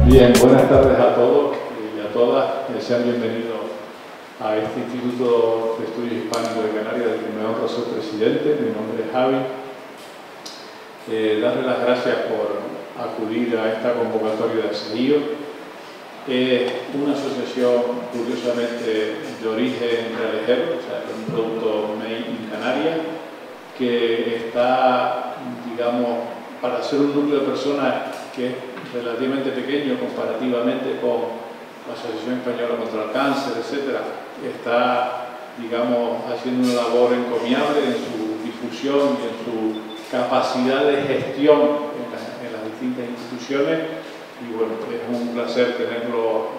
Bien, buenas tardes a todos y a todas. Sean bienvenidos a este Instituto de Estudios Hispánicos de Canarias, del que me honra ser presidente. Mi nombre es Javi. Darle las gracias por acudir a esta convocatoria de ASEIO. Es una asociación curiosamente de origen realejero, o sea, es un producto made in Canarias, que está, digamos, para ser un núcleo de personas que es relativamente pequeño comparativamente con la Asociación Española contra el Cáncer, etc. Está, digamos, haciendo una labor encomiable en su difusión y en su capacidad de gestión en las distintas instituciones. Y bueno, es un placer tenerlo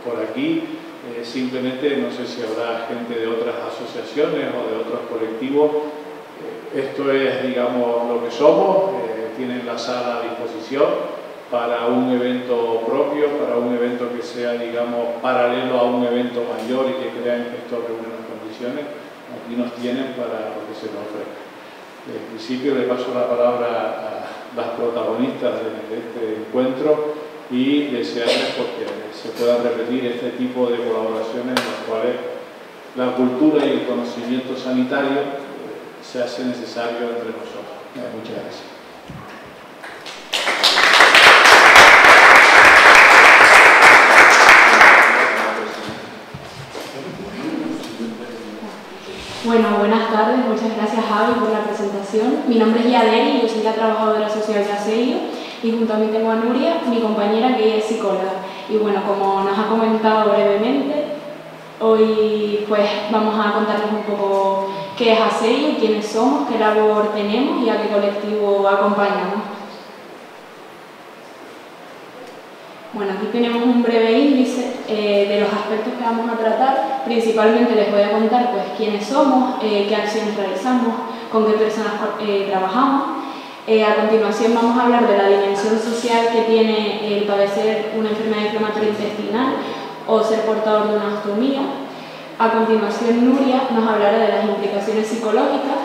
por aquí. Simplemente no sé si habrá gente de otras asociaciones o de otros colectivos. Esto es, digamos, lo que somos. Tienen la sala a disposición para un evento propio, para un evento que sea, digamos, paralelo a un evento mayor y que crean que esto reúne las condiciones. Aquí nos tienen para lo que se nos ofrezca. En principio le paso la palabra a las protagonistas de este encuentro y desearles porque se puedan repetir este tipo de colaboraciones en las cuales la cultura y el conocimiento sanitario se hace necesario entre nosotros. Muchas gracias. Bueno, buenas tardes, muchas gracias Javi por la presentación. Mi nombre es Yadeli, yo soy la trabajadora social de ASEIO y junto a mí tengo a Nuria, mi compañera que ella es psicóloga. Y bueno, como nos ha comentado brevemente, hoy pues vamos a contarles un poco qué es ASEIO, quiénes somos, qué labor tenemos y a qué colectivo acompañamos. Bueno, aquí tenemos un breve índice de los aspectos que vamos a tratar. Principalmente les voy a contar pues, quiénes somos, qué acciones realizamos, con qué personas trabajamos. A continuación vamos a hablar de la dimensión social que tiene el padecer una enfermedad inflamatoria intestinal o ser portador de una ostomía. A continuación Nuria nos hablará de las implicaciones psicológicas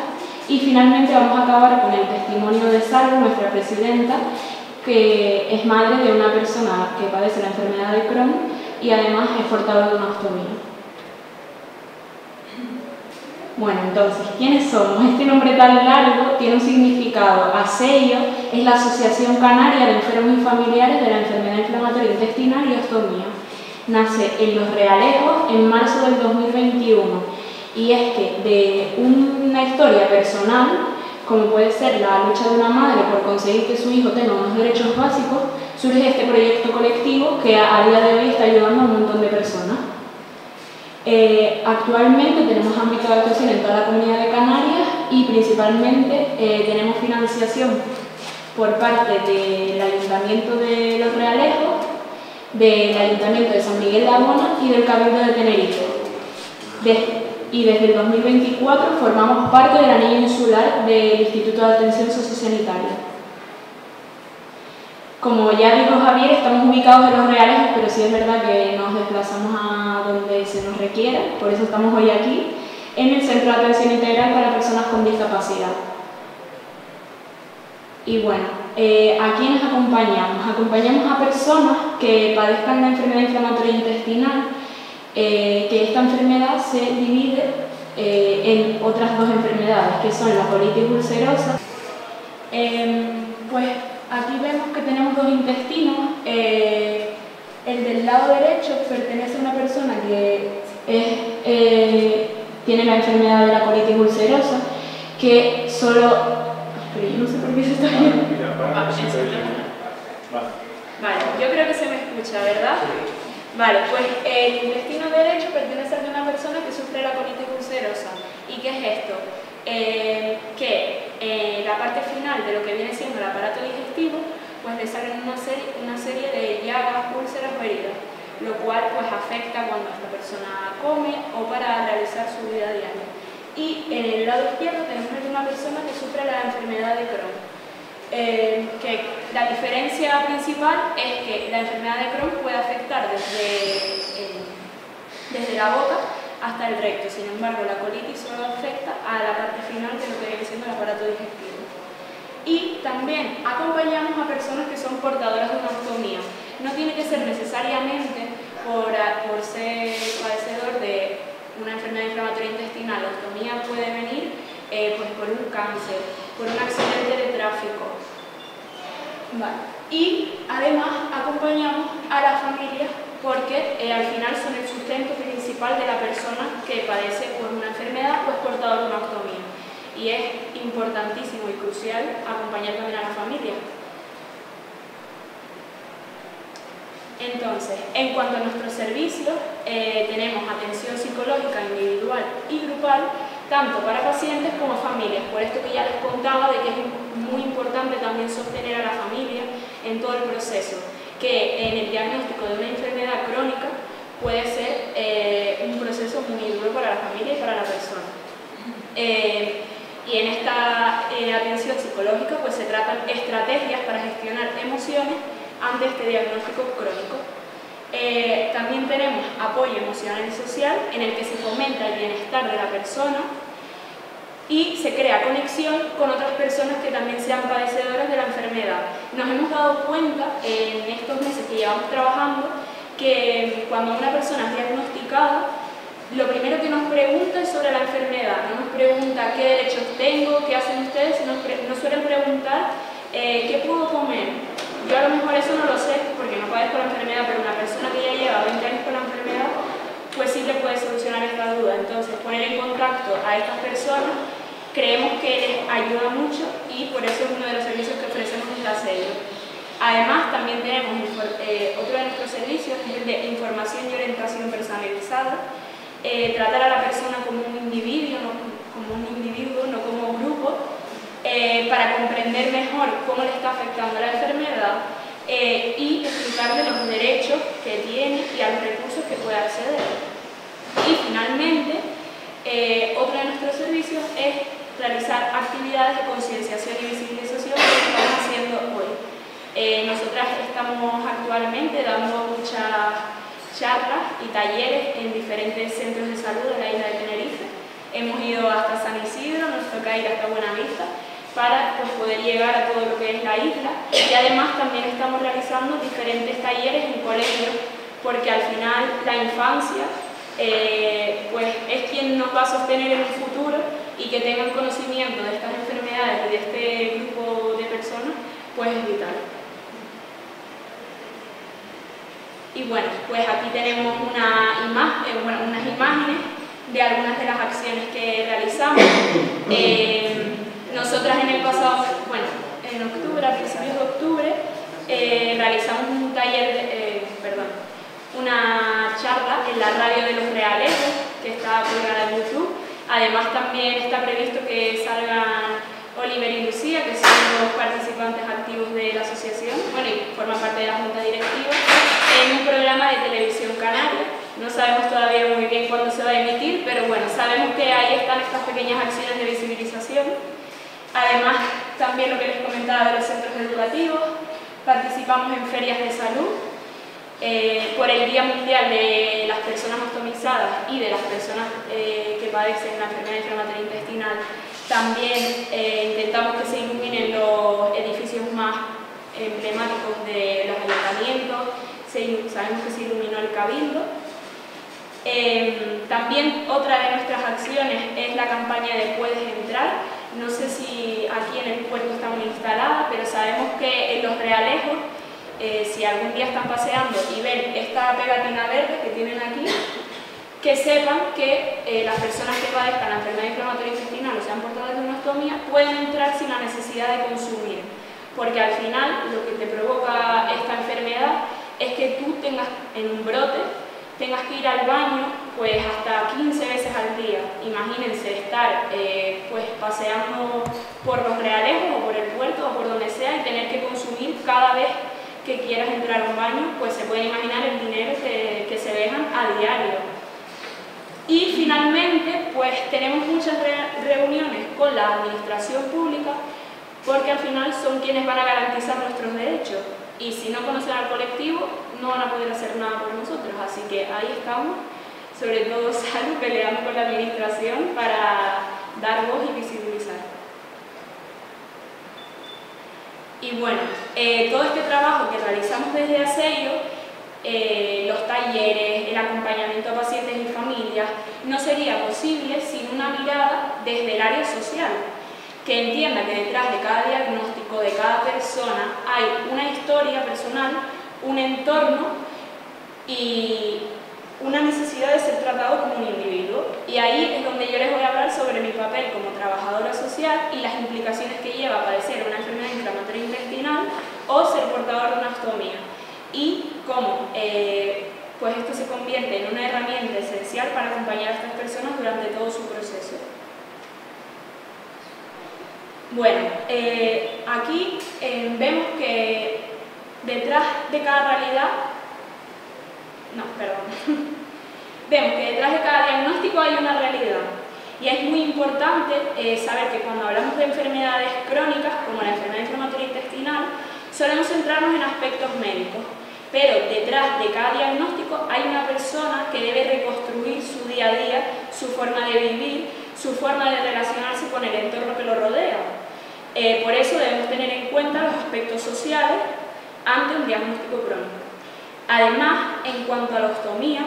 y finalmente vamos a acabar con el testimonio de Salvo, nuestra presidenta, que es madre de una persona que padece la enfermedad de Crohn y además es portador de una ostomía. Bueno, entonces, ¿quiénes somos? Este nombre tan largo tiene un significado. ASEIO es la Asociación Canaria de Enfermos y Familiares de la Enfermedad Inflamatoria Intestinal y Ostomía. Nace en Los Realejos en marzo del 2021 y es que de una historia personal, como puede ser la lucha de una madre por conseguir que su hijo tenga unos derechos básicos, surge este proyecto colectivo que a día de hoy está ayudando a un montón de personas. Actualmente tenemos ámbito de actuación en toda la Comunidad de Canarias y principalmente tenemos financiación por parte del Ayuntamiento de Los Realejos, del Ayuntamiento de San Miguel de Abona y del Cabildo de Tenerife. Y desde el 2024 formamos parte del anillo insular del Instituto de Atención Sociosanitaria. Como ya dijo Javier, estamos ubicados en Los Realejos, pero sí es verdad que nos desplazamos a donde se nos requiera, por eso estamos hoy aquí, en el Centro de Atención Integral para Personas con Discapacidad. Y bueno, ¿a quiénes acompañamos? Acompañamos a personas que padezcan la enfermedad inflamatoria intestinal, que esta enfermedad se divide en otras dos enfermedades, que son la colitis ulcerosa. Pues aquí vemos que tenemos dos intestinos. El del lado derecho pertenece a una persona que tiene la enfermedad de la colitis ulcerosa, que solo... Pero yo no sé por qué se está viendo. Vale, yo creo que se me escucha, ¿verdad? Vale, pues el intestino derecho pertenece a una persona que sufre la colitis ulcerosa. ¿Y qué es esto? Que la parte final de lo que viene siendo el aparato digestivo, pues le salen una serie de llagas, úlceras o heridas, lo cual pues afecta cuando esta persona come o para realizar el lado izquierdo tenemos una persona que sufre la enfermedad de Crohn. Que la diferencia principal es que la enfermedad de Crohn puede afectar desde la boca hasta el recto. Sin embargo, la colitis solo afecta a la parte final de lo que viene siendo el aparato digestivo. Y también acompañamos a personas que son portadoras de una ostomía. No tiene que ser necesariamente por ser padecedor de una enfermedad inflamatoria intestinal. La ostomía puede venir pues por un cáncer, por un accidente de tráfico. Vale. Y además acompañamos a la familia porque al final son el sustento principal de la persona que padece por una enfermedad o es portador de una ostomía. Y es importantísimo y crucial acompañar también a la familia. Entonces, en cuanto a nuestros servicios, tenemos atención psicológica individual y grupal, tanto para pacientes como familias. Por esto que ya les contaba de que es muy importante también sostener a la familia en todo el proceso, que en el diagnóstico de una enfermedad crónica puede ser un proceso muy duro para la familia y para la persona. Y en esta atención psicológica pues se tratan estrategias para gestionar emociones ante este diagnóstico crónico. También tenemos apoyo emocional y social, en el que se fomenta el bienestar de la persona y se crea conexión con otras personas que también sean padecedoras de la enfermedad. Nos hemos dado cuenta en estos meses que llevamos trabajando que cuando una persona es diagnosticada, lo primero que nos pregunta es sobre la enfermedad. No nos pregunta qué derechos tengo, qué hacen ustedes, nos suelen preguntar qué puedo comer. Yo a lo mejor eso no lo sé porque no padezco la enfermedad, pero una persona que ya lleva 20 años con la enfermedad, pues sí le puede solucionar esta duda. Entonces, poner en contacto a estas personas creemos que les ayuda mucho y por eso es uno de los servicios que ofrecemos en la sede. Además, también tenemos otro de nuestros servicios, que es el de información y orientación personalizada. Tratar a la persona como un individuo, no como grupo, para comprender mejor cómo le está afectando la enfermedad y explicarle los derechos que tiene y a los recursos que puede acceder. Y finalmente, otro de nuestros servicios es realizar actividades de concienciación y visibilización que estamos haciendo hoy. Nosotras estamos actualmente dando muchas charlas y talleres en diferentes centros de salud de la isla de Tenerife. Hemos ido hasta San Isidro, nos toca ir hasta Buenavista para pues, poder llegar a todo lo que es la isla, y además también estamos realizando diferentes talleres en colegios porque al final la infancia pues, es quien nos va a sostener en el futuro, y que tengan conocimiento de estas enfermedades y de este grupo de personas pues es vital. Y bueno, pues aquí tenemos unas imágenes de algunas de las acciones que realizamos. Nosotras en el pasado, en octubre, a principios de octubre, realizamos un taller, una charla en la radio de Los Realejos, que está colgada en YouTube. Además también está previsto que salgan Oliver y Lucía, que son los participantes activos de la asociación, y forman parte de la junta directiva, en un programa de televisión canaria. No sabemos todavía muy bien cuándo se va a emitir, pero bueno, sabemos que ahí están estas pequeñas acciones de visibilización. Además, también lo que les comentaba de los centros educativos, participamos en ferias de salud. Por el Día Mundial de las Personas Ostomizadas y de las personas que padecen la enfermedad inflamatoria intestinal, también intentamos que se iluminen los edificios más emblemáticos de los ayuntamientos. Sabemos que se iluminó el Cabildo. También otra de nuestras acciones es la campaña de Puedes Entrar. No sé si aquí en el puerto está muy instalada, pero sabemos que en Los Realejos, si algún día están paseando y ven esta pegatina verde que tienen aquí, que sepan que las personas que padezcan la enfermedad inflamatoria intestinal o sean portadores de una ostomía pueden entrar sin la necesidad de consumir, porque al final lo que te provoca esta enfermedad es que tú tengas en un brote, tengas que ir al baño pues hasta 15 veces al día. Imagínense estar pues paseando por Los Realejos o por el puerto o por donde sea y tener que consumir cada vez que quieras entrar a un baño, pues se pueden imaginar el dinero que se dejan a diario. Y finalmente, pues tenemos muchas reuniones con la administración pública porque al final son quienes van a garantizar nuestros derechos y si no conocen al colectivo no van a poder hacer nada por nosotros, así que ahí estamos, sobre todo Salud, peleando con la administración para dar voz y visibilizar. Y bueno, todo este trabajo que realizamos desde Aseio, los talleres, el acompañamiento a pacientes y familias, no sería posible sin una mirada desde el área social, que entienda que detrás de cada diagnóstico de cada persona hay una historia personal, un entorno y una necesidad de ser tratado como un individuo. Y ahí es donde yo les voy a hablar sobre mi papel como trabajadora social y las implicaciones que lleva a padecer una enfermedad inflamatoria intestinal o ser portador de una ostomía. Y cómo pues esto se convierte en una herramienta esencial para acompañar a estas personas durante todo su proceso. Bueno, aquí vemos que detrás de cada realidad, vemos que detrás de cada diagnóstico hay una realidad y es muy importante saber que cuando hablamos de enfermedades crónicas como la enfermedad inflamatoria intestinal solemos centrarnos en aspectos médicos, pero detrás de cada diagnóstico hay una persona que debe reconstruir su día a día, su forma de vivir, su forma de relacionarse con el entorno que lo rodea. Por eso debemos tener en cuenta los aspectos sociales ante un diagnóstico crónico. Además, en cuanto a la ostomía,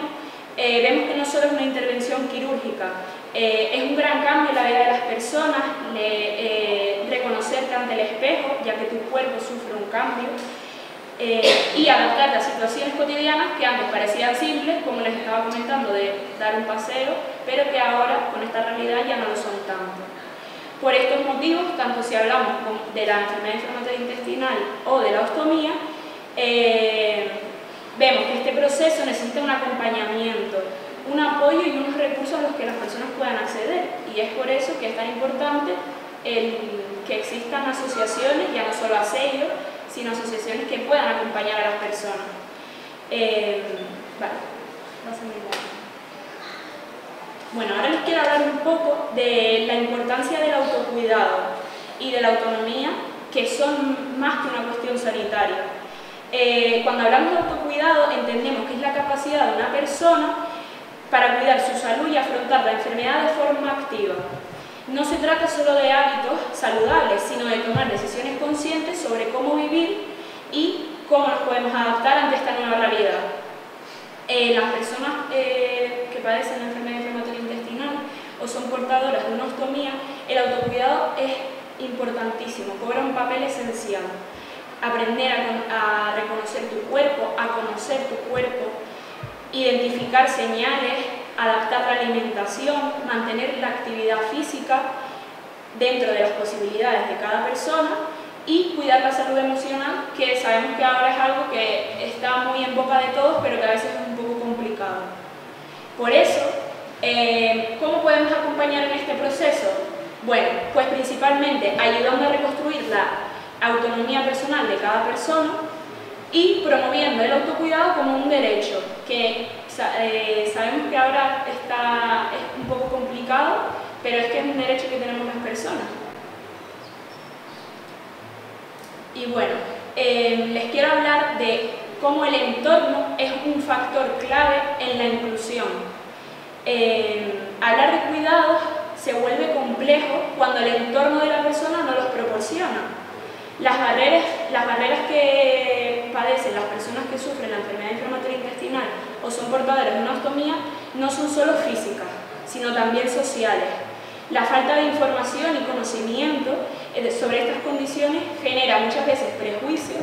vemos que no solo es una intervención quirúrgica, es un gran cambio en la vida de las personas, reconocerte ante el espejo, ya que tu cuerpo sufre un cambio, y adaptarte a situaciones cotidianas que antes parecían simples, como les estaba comentando, de dar un paseo, pero que ahora con esta realidad ya no lo son tanto. Por estos motivos, tanto si hablamos de la enfermedad inflamatoria intestinal o de la ostomía, vemos que este proceso necesita un acompañamiento, un apoyo y unos recursos a los que las personas puedan acceder. Y es por eso que es tan importante que existan asociaciones, ya no solo Aseio, sino asociaciones que puedan acompañar a las personas. Bueno, ahora les quiero hablar un poco de la importancia del autocuidado y de la autonomía, que son más que una cuestión sanitaria. Cuando hablamos de autocuidado entendemos que es la capacidad de una persona para cuidar su salud y afrontar la enfermedad de forma activa. No se trata solo de hábitos saludables, sino de tomar decisiones conscientes sobre cómo vivir y cómo nos podemos adaptar ante esta nueva realidad. Las personas que padecen la enfermedad inflamatoria intestinal o son portadoras de una ostomía, el autocuidado es importantísimo, cobra un papel esencial. Aprender a reconocer tu cuerpo, a conocer tu cuerpo, identificar señales, adaptar la alimentación, mantener la actividad física dentro de las posibilidades de cada persona y cuidar la salud emocional, que sabemos que ahora es algo que está muy en boca de todos, pero que a veces es un poco complicado. Por eso, ¿cómo podemos acompañar en este proceso? Bueno, pues principalmente ayudando a reconstruir la autonomía personal de cada persona y promoviendo el autocuidado como un derecho, que sabemos que ahora es un poco complicado, pero es que es un derecho que tenemos las personas. Y bueno, les quiero hablar de cómo el entorno es un factor clave en la inclusión. Hablar de cuidados se vuelve complejo cuando el entorno de la persona no los proporciona. Las barreras que padecen las personas que sufren la enfermedad inflamatoria intestinal o son portadoras de una ostomía no son solo físicas, sino también sociales. La falta de información y conocimiento sobre estas condiciones genera muchas veces prejuicios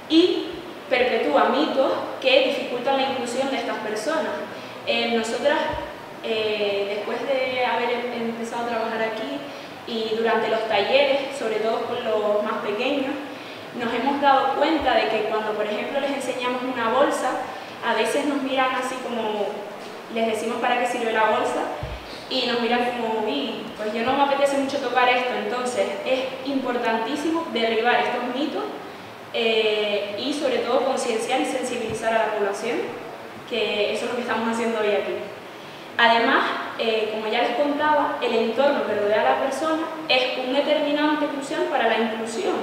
y perpetúa mitos que dificultan la inclusión de estas personas. Nosotras, después de haber empezado a trabajar aquí y durante los talleres, sobre todo con los más pequeños, nos hemos dado cuenta de que cuando, por ejemplo, les enseñamos una bolsa, a veces nos miran así como, les decimos para qué sirve la bolsa, y nos miran como, pues yo no me apetece mucho tocar esto. Entonces es importantísimo derribar estos mitos y sobre todo concienciar y sensibilizar a la población, que eso es lo que estamos haciendo hoy aquí. Además, como ya les contaba, el entorno que rodea a la persona es un determinante crucial para la inclusión,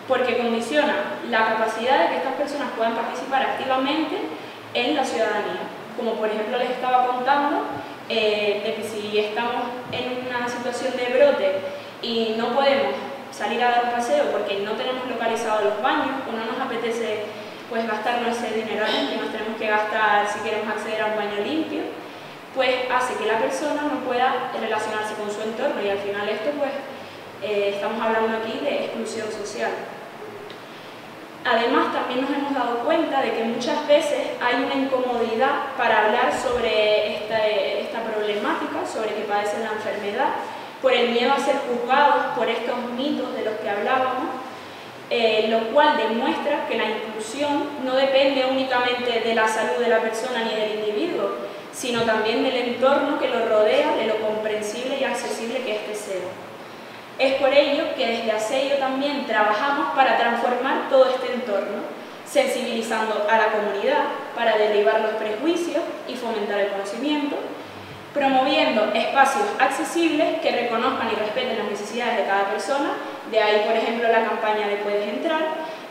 porque condiciona la capacidad de que estas personas puedan participar activamente en la ciudadanía. Como por ejemplo les estaba contando, de que si estamos en una situación de brote y no podemos salir a dar un paseo porque no tenemos localizados los baños o no nos apetece pues gastarnos ese dinero que nos tenemos que gastar si queremos acceder a un baño limpio, pues hace que la persona no pueda relacionarse con su entorno, y al final esto pues estamos hablando aquí de exclusión social. Además, también nos hemos dado cuenta de que muchas veces hay una incomodidad para hablar sobre esta problemática, sobre que padecen la enfermedad, por el miedo a ser juzgados por estos mitos de los que hablábamos, lo cual demuestra que la inclusión no depende únicamente de la salud de la persona ni del individuo, sino también del entorno que lo rodea, de lo comprensible y accesible que éste sea. Es por ello que desde Aseio también trabajamos para transformar todo este entorno, sensibilizando a la comunidad para derribar los prejuicios y fomentar el conocimiento, promoviendo espacios accesibles que reconozcan y respeten las necesidades de cada persona, de ahí por ejemplo la campaña de Puedes Entrar,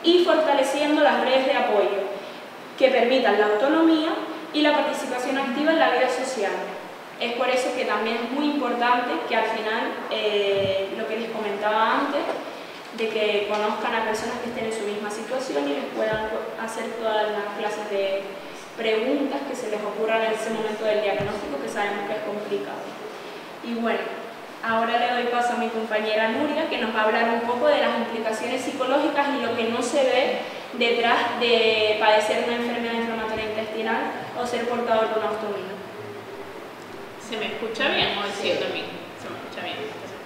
y fortaleciendo las redes de apoyo que permitan la autonomía y la participación activa en la vida social. Es por eso que también es muy importante que al final, lo que les comentaba antes, de que conozcan a personas que estén en su misma situación y les puedan hacer todas las clases de preguntas que se les ocurran en ese momento del diagnóstico, que sabemos que es complicado. Y bueno, ahora le doy paso a mi compañera Nuria, que nos va a hablar un poco de las implicaciones psicológicas y lo que no se ve detrás de padecer una enfermedad inflamatoria intestinal o ser portador de una ostomía. ¿Se me escucha bien o siento a mí? Se me escucha bien,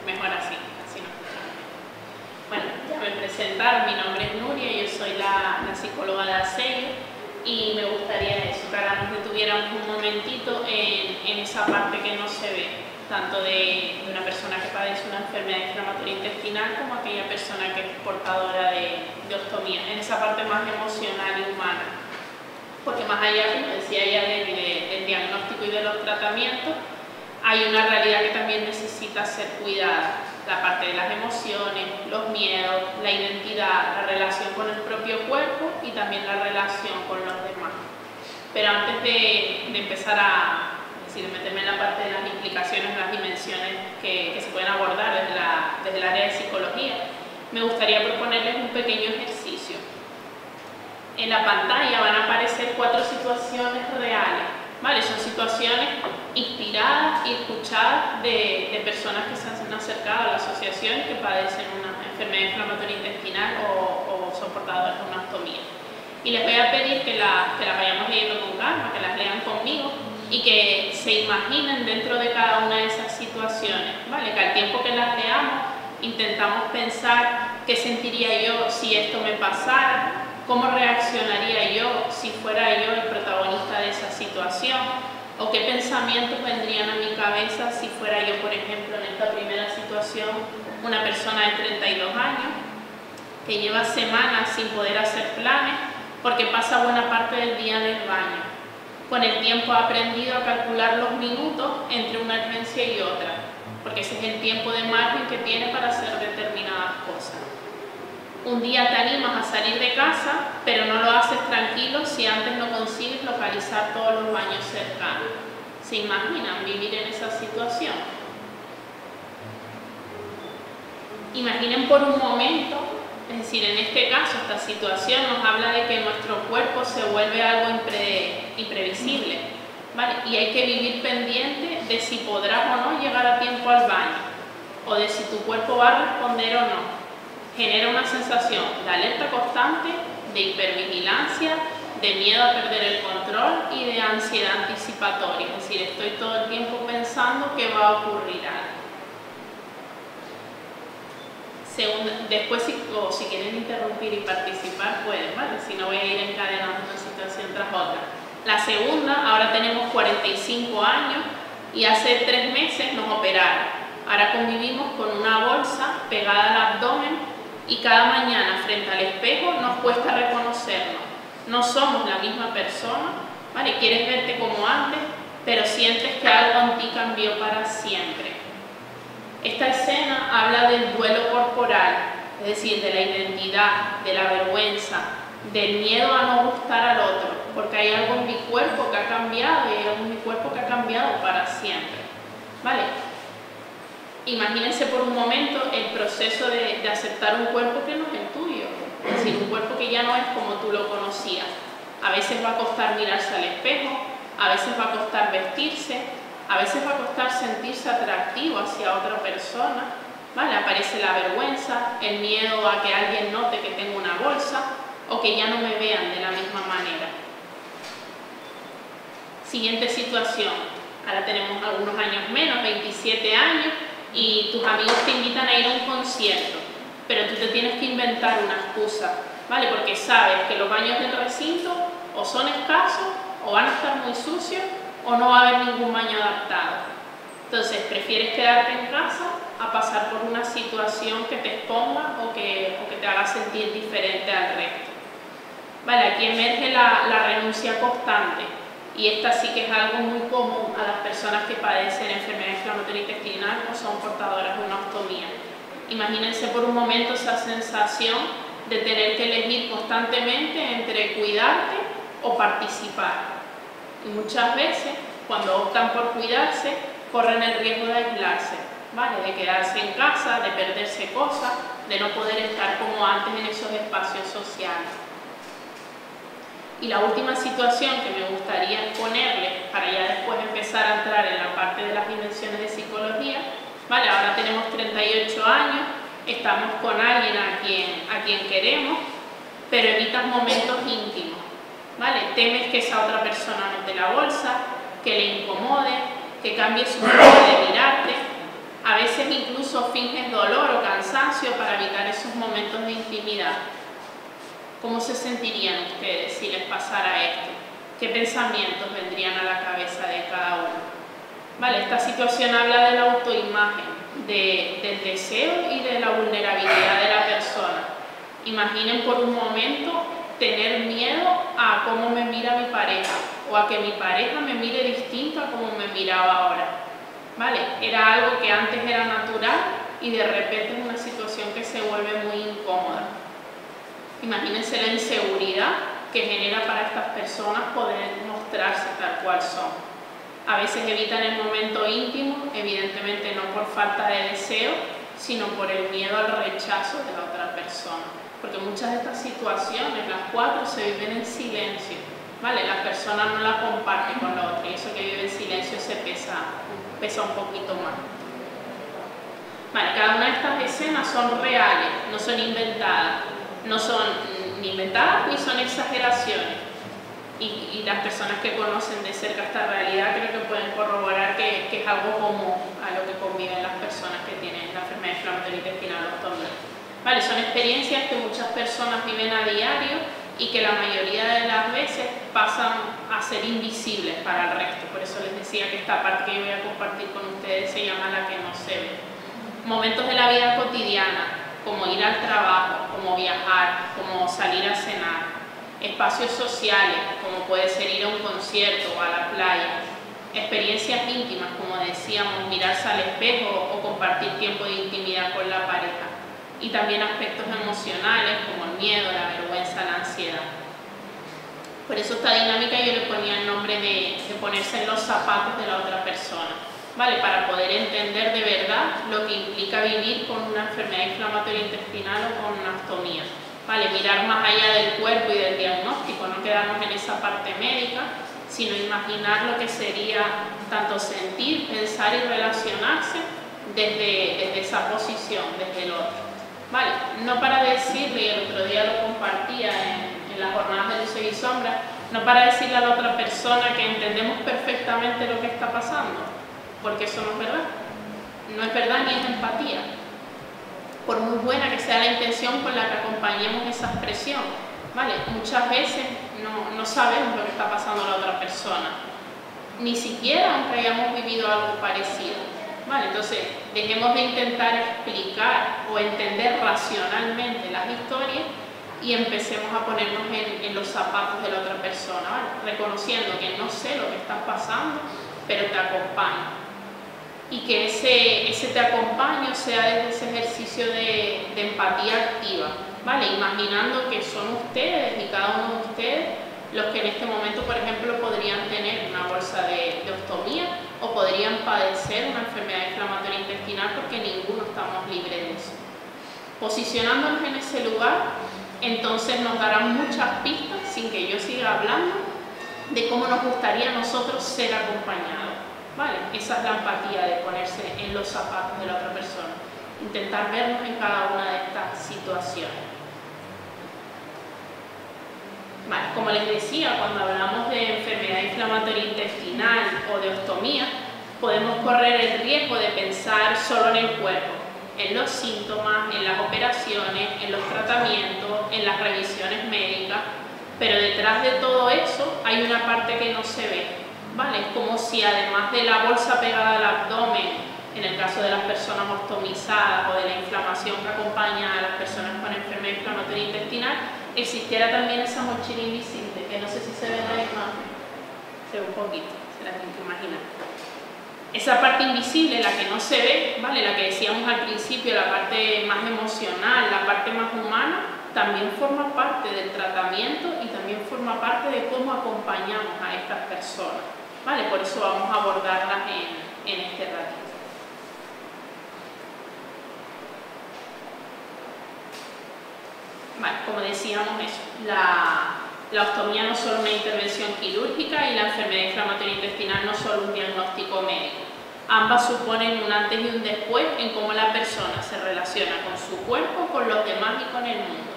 mejor así no escucha bien. Bueno, me presentar, mi nombre es Nuria, yo soy la psicóloga de Aseio, y me gustaría eso, que ahora nos detuviéramos un momentito en esa parte que no se ve, tanto de una persona que padece una enfermedad inflamatoria intestinal como aquella persona que es portadora de ostomía, en esa parte más emocional y humana. Porque más allá, como decía ella, del diagnóstico y de los tratamientos, hay una realidad que también necesita ser cuidada, la parte de las emociones, los miedos, la identidad, la relación con el propio cuerpo y también la relación con los demás. Pero antes de empezar a meterme en la parte de las implicaciones, las dimensiones que se pueden abordar desde el área de psicología, me gustaría proponerles un pequeño ejercicio. En la pantalla van a aparecer 4 situaciones reales, ¿vale? Son situaciones inspiradas y escuchadas de personas que se han acercado a la asociación que padecen una enfermedad inflamatoria intestinal o son portadores de una ostomía. Y les voy a pedir que las vayamos leyendo con calma, que las lean conmigo y que se imaginen dentro de cada una de esas situaciones, ¿vale? Que al tiempo que las leamos intentamos pensar qué sentiría yo si esto me pasara, cómo reaccionaría yo si fuera yo el protagonista de esa situación, o qué pensamientos vendrían a mi cabeza si fuera yo, por ejemplo, en esta primera situación, una persona de 32 años que lleva semanas sin poder hacer planes porque pasa buena parte del día en el baño. Con el tiempo ha aprendido a calcular los minutos entre una urgencia y otra, porque ese es el tiempo de margen que tiene para hacer determinadas cosas. Un día te animas a salir de casa, pero no lo haces tranquilo si antes no consigues localizar todos los baños cercanos. ¿Se imaginan vivir en esa situación? Imaginen por un momento, es decir, en este caso, esta situación nos habla de que nuestro cuerpo se vuelve algo imprevisible, ¿vale? Y hay que vivir pendiente de si podrás o no llegar a tiempo al baño, o de si tu cuerpo va a responder o no. Genera una sensación de alerta constante, de hipervigilancia, de miedo a perder el control y de ansiedad anticipatoria. Es decir, estoy todo el tiempo pensando que va a ocurrir algo. Después, si quieren interrumpir y participar, pueden, ¿vale? Si no, voy a ir encadenando una situación tras otra. La segunda, ahora tenemos 45 años y hace 3 meses nos operaron. Ahora convivimos con una bolsa pegada al abdomen y cada mañana frente al espejo nos cuesta reconocernos. No somos la misma persona, ¿vale? Quieres verte como antes, pero sientes que algo en ti cambió para siempre. Esta escena habla del duelo corporal, es decir, de la identidad, de la vergüenza, del miedo a no gustar al otro, porque hay algo en mi cuerpo que ha cambiado y hay algo en mi cuerpo que ha cambiado para siempre. ¿Vale? Imagínense por un momento el proceso de aceptar un cuerpo que no es el tuyo, es decir, un cuerpo que ya no es como tú lo conocías. A veces va a costar mirarse al espejo, a veces va a costar vestirse, a veces va a costar sentirse atractivo hacia otra persona, ¿vale? Aparece la vergüenza, el miedo a que alguien note que tengo una bolsa o que ya no me vean de la misma manera. Siguiente situación, ahora tenemos algunos años menos, 27 años, y tus amigos te invitan a ir a un concierto, pero tú te tienes que inventar una excusa, ¿vale? Porque sabes que los baños del recinto o son escasos, o van a estar muy sucios, o no va a haber ningún baño adaptado. Entonces, prefieres quedarte en casa a pasar por una situación que te exponga o que te haga sentir diferente al resto. Vale, aquí emerge la renuncia constante, y esta sí que es algo muy común a las personas que padecen enfermedad inflamatoria intestinal o son portadoras de una ostomía. Imagínense por un momento esa sensación de tener que elegir constantemente entre cuidarte o participar. Y muchas veces, cuando optan por cuidarse, corren el riesgo de aislarse, ¿vale? De quedarse en casa, de perderse cosas, de no poder estar como antes en esos espacios sociales. Y la última situación que me gustaría exponerles, para ya después empezar a entrar en la parte de las dimensiones de psicología, ¿vale? Ahora tenemos 38 años, estamos con alguien a quien queremos, pero evitas momentos íntimos, ¿vale? Temes que esa otra persona note la bolsa, que le incomode, que cambie su forma de mirarte. A veces incluso finges dolor o cansancio para evitar esos momentos de intimidad. ¿Cómo se sentirían ustedes si les pasara esto? ¿Qué pensamientos vendrían a la cabeza de cada uno? Vale, esta situación habla de la autoimagen, del deseo y de la vulnerabilidad de la persona. Imaginen por un momento tener miedo a cómo me mira mi pareja, o a que mi pareja me mire distinto a cómo me miraba ahora. ¿Vale? Era algo que antes era natural y de repente es una situación que se vuelve muy incómoda. Imagínense la inseguridad que genera para estas personas poder mostrarse tal cual son. A veces evitan el momento íntimo, evidentemente no por falta de deseo, sino por el miedo al rechazo de la otra persona. Porque muchas de estas situaciones, las cuatro, se viven en silencio, ¿vale? La persona no la comparte con la otra y eso que vive en silencio se pesa un poquito más. Vale, cada una de estas escenas son reales, no son inventadas. No son ni inventadas ni son exageraciones. Y las personas que conocen de cerca esta realidad creo que pueden corroborar que es algo común a lo que conviven las personas que tienen la enfermedad inflamatoria intestinal o ostomía. Vale, son experiencias que muchas personas viven a diario y que la mayoría de las veces pasan a ser invisibles para el resto. Por eso les decía que esta parte que yo voy a compartir con ustedes se llama la que no se ve. Momentos de la vida cotidiana, como ir al trabajo, como viajar, como salir a cenar. Espacios sociales, como puede ser ir a un concierto o a la playa. Experiencias íntimas, como decíamos, mirarse al espejo o compartir tiempo de intimidad con la pareja. Y también aspectos emocionales, como el miedo, la vergüenza, la ansiedad. Por eso esta dinámica yo le ponía el nombre de ponerse en los zapatos de la otra persona. ¿Vale? Para poder entender de verdad lo que implica vivir con una enfermedad inflamatoria intestinal o con una ostomía. ¿Vale? Mirar más allá del cuerpo y del diagnóstico, no quedarnos en esa parte médica, sino imaginar lo que sería tanto sentir, pensar y relacionarse desde esa posición, desde el otro. ¿Vale? No para decirle, y el otro día lo compartía en las jornadas de luces y sombras, no para decirle a la otra persona que entendemos perfectamente lo que está pasando, porque eso no es verdad. No es verdad ni es empatía. Por muy buena que sea la intención con la que acompañemos esa expresión, ¿vale? Muchas veces no sabemos lo que está pasando a la otra persona, ni siquiera aunque hayamos vivido algo parecido, ¿vale? Entonces, dejemos de intentar explicar o entender racionalmente las historias y empecemos a ponernos en los zapatos de la otra persona, ¿vale? Reconociendo que no sé lo que está pasando, pero te acompaño. Y que ese te acompaño sea desde ese ejercicio de empatía activa, ¿vale? Imaginando que son ustedes y cada uno de ustedes los que en este momento, por ejemplo, podrían tener una bolsa de ostomía o podrían padecer una enfermedad inflamatoria intestinal, porque ninguno estamos libres de eso. Posicionándonos en ese lugar, entonces nos darán muchas pistas, sin que yo siga hablando, de cómo nos gustaría a nosotros ser acompañados, ¿vale? Esa es la empatía, de ponerse en los zapatos de la otra persona, intentar vernos en cada una de estas situaciones. Vale, como les decía, cuando hablamos de enfermedad inflamatoria intestinal o de ostomía, podemos correr el riesgo de pensar solo en el cuerpo, en los síntomas, en las operaciones, en los tratamientos, en las revisiones médicas, pero detrás de todo eso hay una parte que no se ve, ¿vale? Es como si además de la bolsa pegada al abdomen, en el caso de las personas ostomizadas o de la inflamación que acompaña a las personas con enfermedad inflamatoria intestinal, existiera también esa mochila invisible, que no sé si se ve en la imagen, se ve un poquito, se la tienen que imaginar. Esa parte invisible, la que no se ve, ¿vale? La que decíamos al principio, la parte más emocional, la parte más humana, también forma parte del tratamiento y también forma parte de cómo acompañamos a estas personas, ¿vale? Por eso vamos a abordarlas en este ratito. Vale, como decíamos eso, la ostomía no es solo una intervención quirúrgica y la enfermedad inflamatoria intestinal no es solo un diagnóstico médico. Ambas suponen un antes y un después en cómo la persona se relaciona con su cuerpo, con los demás y con el mundo.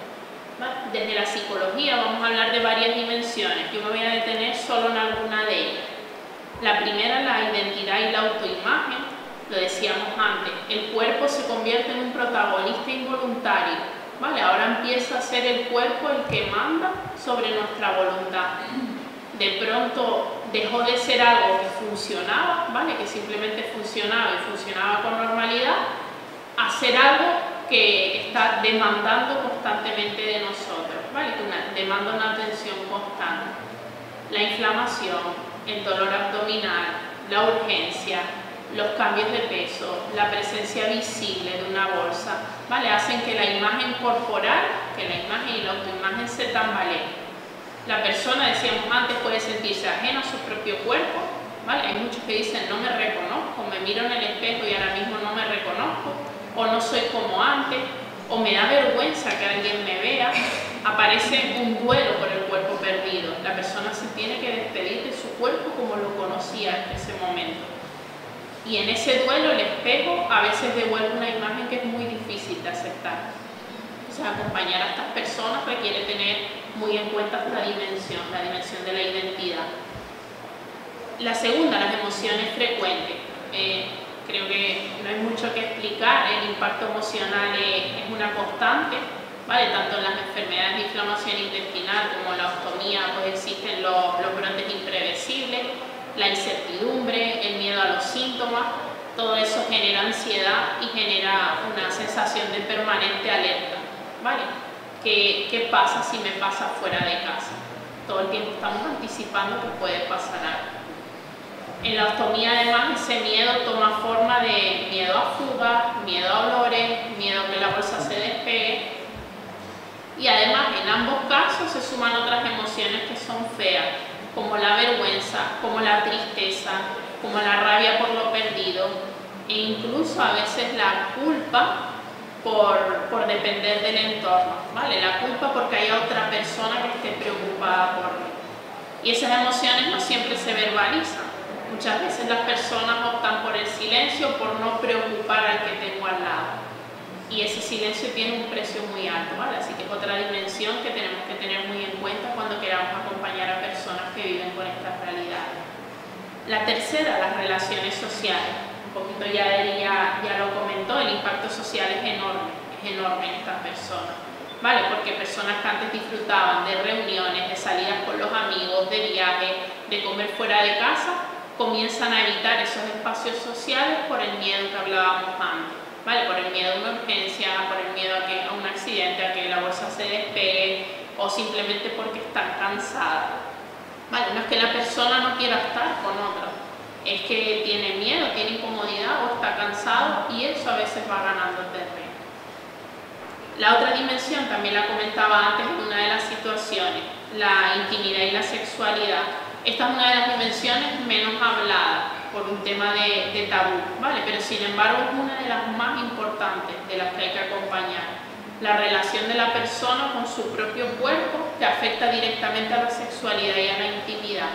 ¿Vale? Desde la psicología vamos a hablar de varias dimensiones. Yo me voy a detener solo en alguna de ellas. La primera, la identidad y la autoimagen. Lo decíamos antes, el cuerpo se convierte en un protagonista involuntario. ¿Vale? Ahora empieza a ser el cuerpo el que manda sobre nuestra voluntad. De pronto dejó de ser algo que funcionaba, ¿vale? Que simplemente funcionaba y funcionaba con normalidad, a ser algo que está demandando constantemente de nosotros, ¿vale? Que demanda una atención constante. La inflamación, el dolor abdominal, la urgencia, los cambios de peso, la presencia visible de una bolsa, ¿vale? Hacen que la imagen corporal, que la imagen y la autoimagen se tambaleen. La persona, decíamos antes, puede sentirse ajena a su propio cuerpo, ¿vale? Hay muchos que dicen no me reconozco, me miro en el espejo y ahora mismo no me reconozco, o no soy como antes, o me da vergüenza que alguien me vea. Aparece un duelo por el cuerpo perdido. La persona se tiene que despedir de su cuerpo como lo conocía en ese momento. Y en ese duelo el espejo a veces devuelve una imagen que es muy difícil de aceptar. O sea, acompañar a estas personas requiere tener muy en cuenta esta dimensión, la dimensión de la identidad. La segunda, las emociones frecuentes. Creo que no hay mucho que explicar, el impacto emocional es una constante, ¿vale? Tanto en las enfermedades de inflamación intestinal como la ostomía, pues existen los brotes imprevisibles, la incertidumbre, el miedo a los síntomas, todo eso genera ansiedad y genera una sensación de permanente alerta, ¿vale? ¿Qué pasa si me pasa fuera de casa? Todo el tiempo estamos anticipando que puede pasar algo. En la ostomía además ese miedo toma forma de miedo a fugas, miedo a olores, miedo a que la bolsa se despegue. Y además en ambos casos se suman otras emociones que son feas, como la vergüenza, como la tristeza, como la rabia por lo perdido e incluso a veces la culpa por depender del entorno, ¿vale? La culpa porque hay otra persona que esté preocupada por mí. Y esas emociones no siempre se verbalizan. Muchas veces las personas optan por el silencio, por no preocupar al que tengo al lado. Y ese silencio tiene un precio muy alto, ¿vale? Así que es otra dimensión que tenemos que tener muy en cuenta cuando queramos acompañar a personas que viven con estas realidades. La tercera, las relaciones sociales. Un poquito ya lo comentó, el impacto social es enorme en estas personas, ¿vale? Porque personas que antes disfrutaban de reuniones, de salidas con los amigos, de viajes, de comer fuera de casa, comienzan a evitar esos espacios sociales por el miedo que hablábamos antes, ¿vale? Por el miedo a una urgencia, por el miedo a un accidente, a que la bolsa se despegue o simplemente porque están cansadas, ¿vale? No es que la persona no quiera estar con otros, es que tiene miedo, tiene incomodidad o está cansado, y eso a veces va ganando terreno. La otra dimensión, también la comentaba antes en una de las situaciones, la intimidad y la sexualidad. Esta es una de las dimensiones menos habladas por un tema de tabú, ¿vale? Pero sin embargo es una de las más importantes de las que hay que acompañar. La relación de la persona con su propio cuerpo, que afecta directamente a la sexualidad y a la intimidad.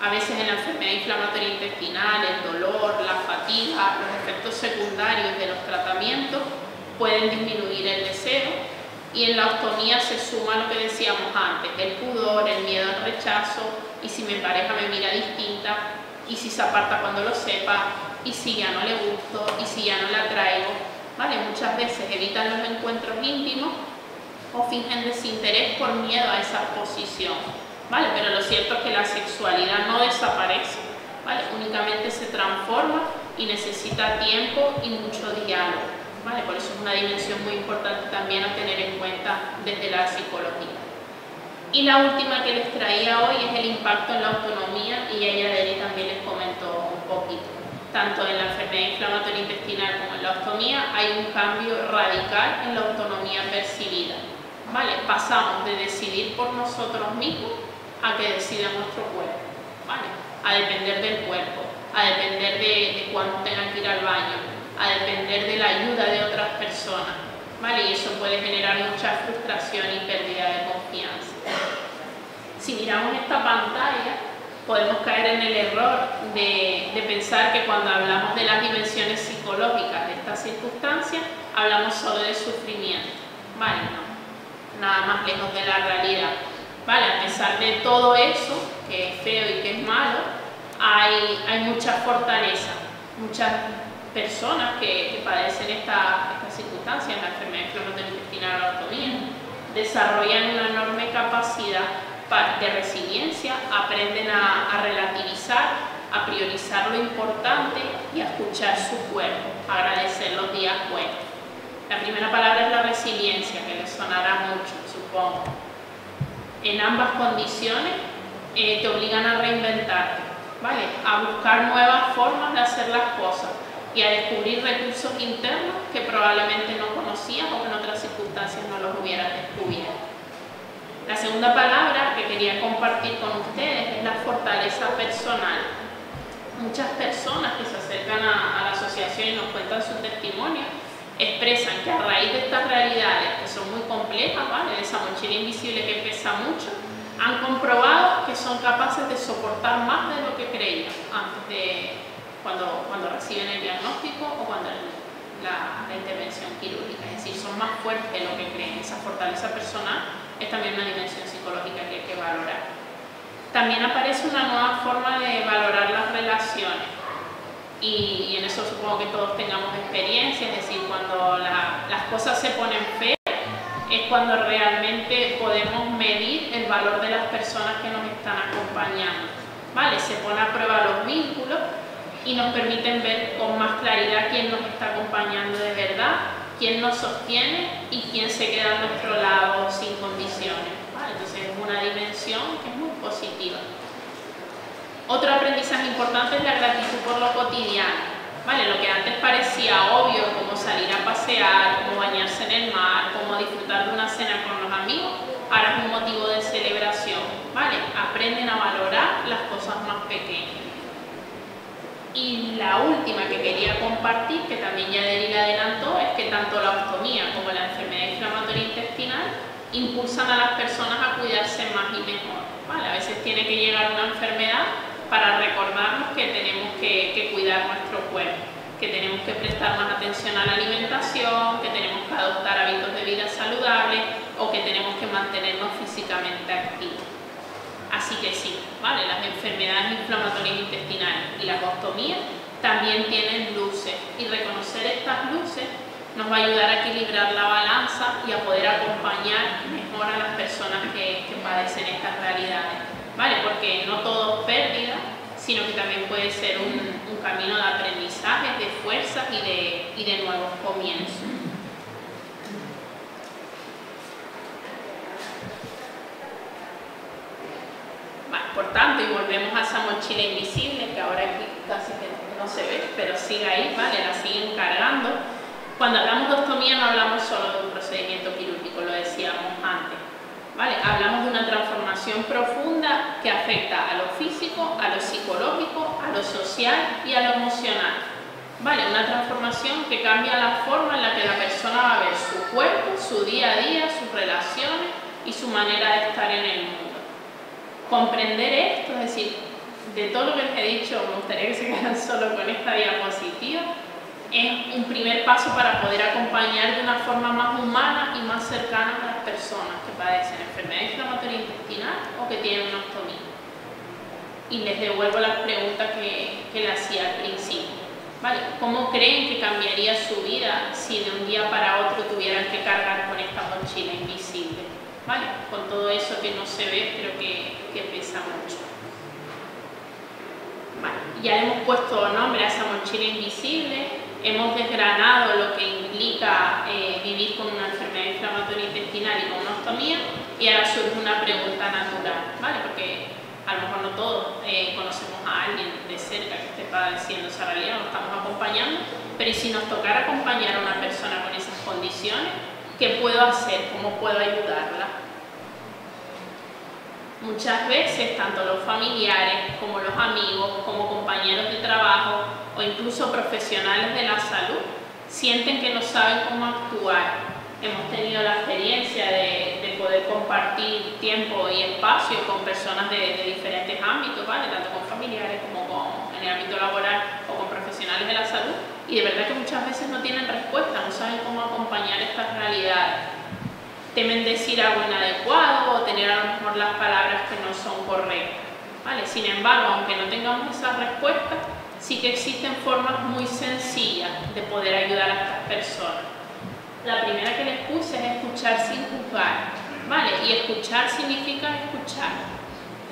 A veces en la enfermedad inflamatoria intestinal, el dolor, la fatiga, los efectos secundarios de los tratamientos pueden disminuir el deseo, y en la ostomía se suma lo que decíamos antes, el pudor, el miedo al rechazo, y si mi pareja me mira distinta, y si se aparta cuando lo sepa, y si ya no le gusto, y si ya no la traigo, ¿vale? Muchas veces evitan los encuentros íntimos o fingen desinterés por miedo a esa posición, ¿vale? Pero lo cierto es que la sexualidad no desaparece, ¿vale? Únicamente se transforma y necesita tiempo y mucho diálogo, ¿vale? Por eso es una dimensión muy importante también a tener en cuenta desde la psicología. Y la última que les traía hoy es el impacto en la autonomía, y ella también les comentó un poquito. Tanto en la enfermedad inflamatoria intestinal como en la ostomía hay un cambio radical en la autonomía percibida, ¿vale? Pasamos de decidir por nosotros mismos a que decida nuestro cuerpo, ¿vale? A depender del cuerpo, a depender de cuándo tengan que ir al baño, a depender de la ayuda de otras personas, ¿vale? Y eso puede generar mucha frustración y pérdida de confianza. Si miramos esta pantalla, podemos caer en el error de pensar que cuando hablamos de las dimensiones psicológicas de estas circunstancias, hablamos solo de sufrimiento, ¿vale? No, nada más lejos de la realidad, ¿vale? A pesar de todo eso, que es feo y que es malo, hay mucha fortaleza, muchas personas que padecen estas circunstancias, la enfermedad inflamatoria intestinal o la ostomía, desarrollan una enorme capacidad de resiliencia, aprenden a relativizar, a priorizar lo importante y a escuchar su cuerpo, a agradecer los días buenos. La primera palabra es la resiliencia, que les sonará mucho, supongo. En ambas condiciones te obligan a reinventarte, ¿vale? A buscar nuevas formas de hacer las cosas y a descubrir recursos internos que probablemente no conocías o que en otras circunstancias no los hubieras descubierto. La segunda palabra que quería compartir con ustedes es la fortaleza personal. Muchas personas que se acercan a la asociación y nos cuentan su testimonio expresan que a raíz de estas realidades, que son muy complejas, ¿vale? De esa mochila invisible que pesa mucho, han comprobado que son capaces de soportar más de lo que creían antes de cuando reciben el diagnóstico o cuando la intervención quirúrgica. Es decir, son más fuertes de lo que creen. Esa fortaleza personal es también una dimensión psicológica que hay que valorar. También aparece una nueva forma de valorar las relaciones, y en eso supongo que todos tengamos experiencia. Es decir, cuando las cosas se ponen feas es cuando realmente podemos medir el valor de las personas que nos están acompañando, ¿vale? Se pone a prueba los vínculos y nos permiten ver con más claridad quién nos está acompañando de verdad, quién nos sostiene y quién se queda a nuestro lado sin condiciones, ¿vale? Entonces es una dimensión que es muy positiva. Otro aprendizaje importante es la gratitud por lo cotidiano, ¿vale? Lo que antes parecía obvio, como salir a pasear, como bañarse en el mar, como disfrutar de una cena con los amigos, ahora es un motivo de celebración, ¿vale? Aprenden a valorar las cosas más pequeñas. Y la última que quería compartir, que también ya Deril adelantó, es que tanto la ostomía como la enfermedad inflamatoria intestinal impulsan a las personas a cuidarse más y mejor, ¿vale? A veces tiene que llegar una enfermedad para recordarnos que tenemos que cuidar nuestro cuerpo, que tenemos que prestar más atención a la alimentación, que tenemos que adoptar hábitos de vida saludables o que tenemos que mantenernos físicamente activos. Así que sí, ¿vale? Las enfermedades inflamatorias intestinales y las ostomías también tienen luces, y reconocer estas luces nos va a ayudar a equilibrar la balanza y a poder acompañar mejor a las personas que padecen estas realidades, ¿vale? Porque no todo es pérdida, sino que también puede ser un camino de aprendizaje, de fuerzas y de nuevos comienzos. Por tanto, y volvemos a esa mochila invisible que ahora aquí casi que no se ve, pero sigue ahí, ¿vale? La siguen cargando. Cuando hablamos de ostomía no hablamos solo de un procedimiento quirúrgico, lo decíamos antes, ¿vale? Hablamos de una transformación profunda que afecta a lo físico, a lo psicológico, a lo social y a lo emocional, ¿vale? Una transformación que cambia la forma en la que la persona va a ver su cuerpo, su día a día, sus relaciones y su manera de estar en el mundo. Comprender esto, es decir, de todo lo que les he dicho, me gustaría que se quedaran solo con esta diapositiva, es un primer paso para poder acompañar de una forma más humana y más cercana a las personas que padecen enfermedad inflamatoria intestinal o que tienen una ostomía. Y les devuelvo las preguntas que le hacía al principio. ¿Vale? ¿Cómo creen que cambiaría su vida si de un día para otro tuvieran que cargar con esta mochila invisible? ¿Vale? Con todo eso que no se ve, pero que pesa mucho. Vale. Ya le hemos puesto nombre a esa mochila invisible, hemos desgranado lo que implica vivir con una enfermedad inflamatoria intestinal y con una ostomía, y ahora surge una pregunta natural, ¿vale? Porque a lo mejor no todos conocemos a alguien de cerca que esté padeciendo esa realidad, nos estamos acompañando, pero ¿y si nos tocara acompañar a una persona con esas condiciones? ¿Qué puedo hacer? ¿Cómo puedo ayudarla? Muchas veces, tanto los familiares, como los amigos, como compañeros de trabajo o incluso profesionales de la salud, sienten que no saben cómo actuar. Hemos tenido la experiencia de poder compartir tiempo y espacio con personas de diferentes ámbitos, ¿vale? Tanto con familiares como en el ámbito laboral o con profesionales de la salud, y de verdad que muchas veces no tienen respuesta, no saben cómo acompañar estas realidades. Temen decir algo inadecuado o tener a lo mejor las palabras que no son correctas, ¿vale? Sin embargo, aunque no tengamos esas respuestas, sí que existen formas muy sencillas de poder ayudar a estas personas. La primera que les puse es escuchar sin juzgar, ¿vale? Y escuchar significa escuchar.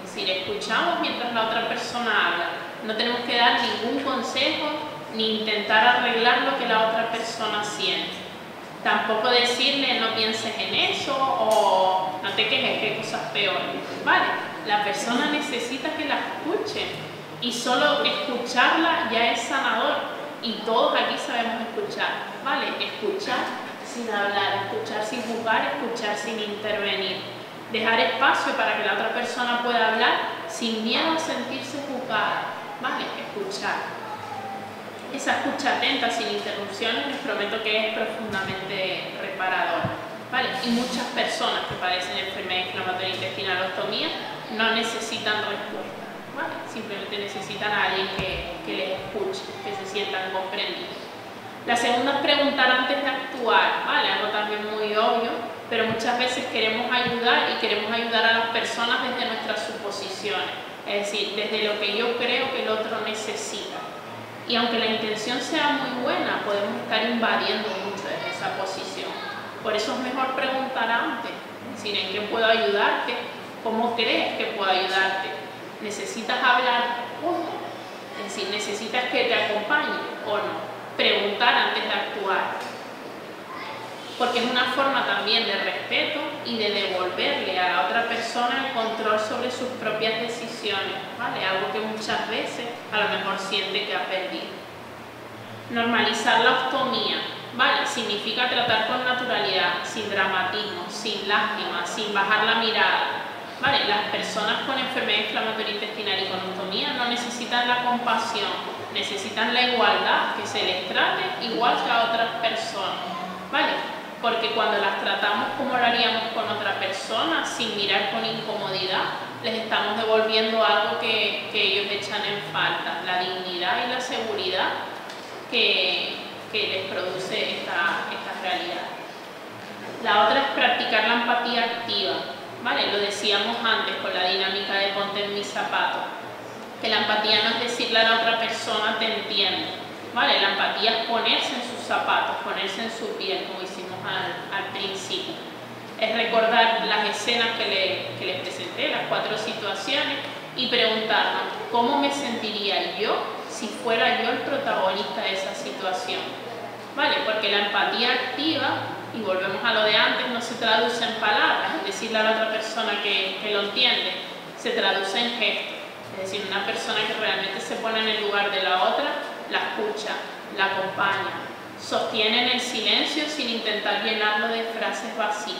Es decir, escuchamos mientras la otra persona habla. No tenemos que dar ningún consejo ni intentar arreglar lo que la otra persona siente. Tampoco decirle no pienses en eso o no te quejes, que hay cosas peores, ¿vale? La persona necesita que la escuchen y solo escucharla ya es sanador, y todos aquí sabemos escuchar, ¿vale? Escuchar sin hablar, escuchar sin juzgar, escuchar sin intervenir. Dejar espacio para que la otra persona pueda hablar sin miedo a sentirse juzgada, ¿vale? Escuchar. Esa escucha atenta, sin interrupciones, les prometo que es profundamente reparadora, ¿vale? Y muchas personas que padecen enfermedad inflamatoria intestinal o ostomía no necesitan respuesta, ¿vale? Simplemente necesitan a alguien que les escuche, que se sientan comprendidos. La segunda es preguntar antes de actuar, ¿vale? Algo también muy obvio, pero muchas veces queremos ayudar y queremos ayudar a las personas desde nuestras suposiciones, es decir, desde lo que yo creo que el otro necesita. Y aunque la intención sea muy buena, podemos estar invadiendo mucho desde esa posición. Por eso es mejor preguntar antes, es decir, ¿en qué puedo ayudarte? ¿Cómo crees que puedo ayudarte? ¿Necesitas hablar o no? Es decir, ¿necesitas que te acompañe o no? Preguntar antes de actuar, porque es una forma también de respeto y de devolverle a la otra persona el control sobre sus propias decisiones, ¿vale? Algo que muchas veces a lo mejor siente que ha perdido. Normalizar la ostomía, ¿vale? Significa tratar con naturalidad, sin dramatismo, sin lástima, sin bajar la mirada, ¿vale? Las personas con enfermedad inflamatoria intestinal y con ostomía no necesitan la compasión, necesitan la igualdad, que se les trate igual que a otras personas, ¿vale? Porque cuando las tratamos como lo haríamos con otra persona, sin mirar con incomodidad, les estamos devolviendo algo que ellos echan en falta, la dignidad y la seguridad que les produce esta realidad. La otra es practicar la empatía activa, ¿vale? Lo decíamos antes con la dinámica de ponte en mis zapatos, que la empatía no es decirle a la otra persona te entiendo, ¿vale? La empatía es ponerse en sus zapatos, ponerse en su piel, como hicimos al principio. Es recordar las escenas que les presenté, las 4 situaciones, y preguntarnos cómo me sentiría yo si fuera yo el protagonista de esa situación, ¿vale? Porque la empatía activa, y volvemos a lo de antes, no se traduce en palabras, es decirle a la otra persona que lo entiende, se traduce en gestos, Es decir, una persona que realmente se pone en el lugar de la otra, la escucha, la acompaña, sostiene en el silencio sin intentar llenarlo de frases vacías,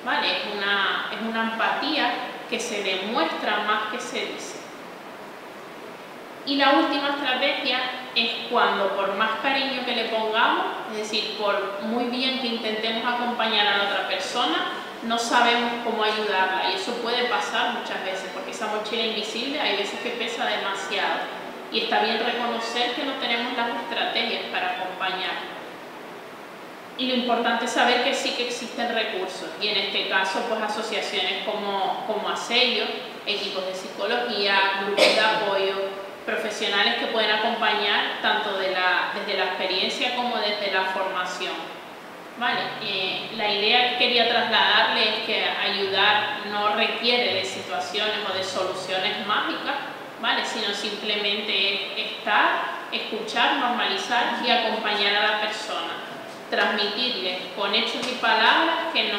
¿vale? Es una empatía que se demuestra más que se dice. Y la última estrategia es cuando, por más cariño que le pongamos, es decir, por muy bien que intentemos acompañar a la otra persona, no sabemos cómo ayudarla, y eso puede pasar muchas veces, porque esa mochila invisible hay veces que pesa demasiado, y está bien reconocer que no tenemos las estrategias para acompañar. Y lo importante es saber que sí que existen recursos, y en este caso pues asociaciones como Asello, equipos de psicología, grupos de apoyo, profesionales que pueden acompañar tanto desde la experiencia como desde la formación. Vale, la idea que quería trasladarle es que ayudar no requiere de situaciones o de soluciones mágicas, ¿vale? Sino simplemente estar, escuchar, normalizar y acompañar a la persona. Transmitirles con hechos y palabras que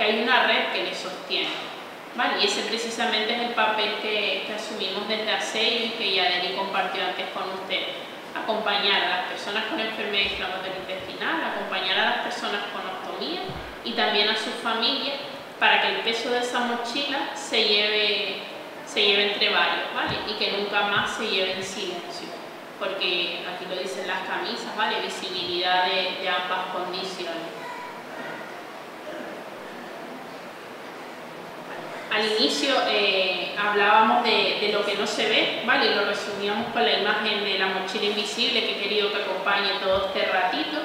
hay una red que les sostiene. ¿Vale? Y ese precisamente es el papel que asumimos desde Asello y que Yadeli compartió antes con usted. Acompañar a las personas con enfermedad inflamatoria intestinal, acompañar a las personas con ostomía y también a sus familias para que el peso de esa mochila se lleve entre varios, ¿vale? Y que nunca más se lleve en silencio, porque aquí lo dicen las camisas, ¿vale? Visibilidad de ambas condiciones. Al inicio hablábamos de lo que no se ve, ¿vale? Y lo resumíamos con la imagen de la mochila invisible que he querido que acompañe todo este ratito.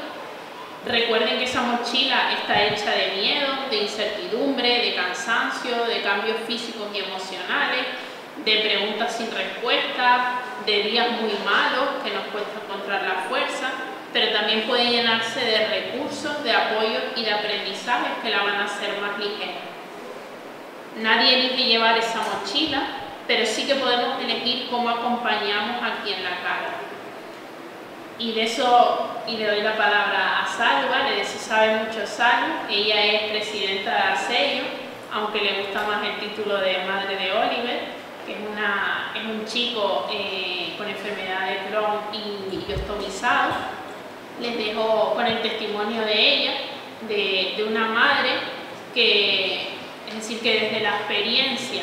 Recuerden que esa mochila está hecha de miedo, de incertidumbre, de cansancio, de cambios físicos y emocionales, de preguntas sin respuesta, de días muy malos que nos cuesta encontrar la fuerza, pero también puede llenarse de recursos, de apoyo y de aprendizajes que la van a hacer más ligera. Nadie elige llevar esa mochila, pero sí que podemos elegir cómo acompañamos a quien la carga. Y de eso, y le doy la palabra a Salu, ¿vale? De eso sabe mucho Salu. Ella es presidenta de Asello, aunque le gusta más el título de madre de Oliver, que es un chico con enfermedad de Crohn y ostomizado. Les dejo con el testimonio de ella, de una madre que... Es decir, que desde la experiencia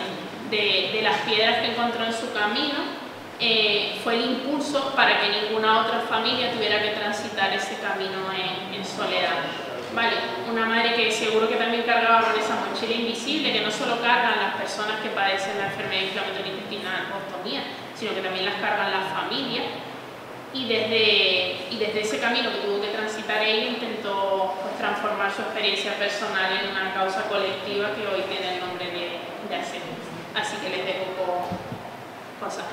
de las piedras que encontró en su camino, fue el impulso para que ninguna otra familia tuviera que transitar ese camino en soledad. Vale, una madre que seguro que también cargaba con esa mochila invisible, que no solo cargan las personas que padecen la enfermedad inflamatoria intestinal o ostomía, sino que también las cargan las familias. Y desde ese camino que tuvo que transitar ella, intentó pues, transformar su experiencia personal en una causa colectiva que hoy tiene el nombre de Asello. Así que les dejo con Salu.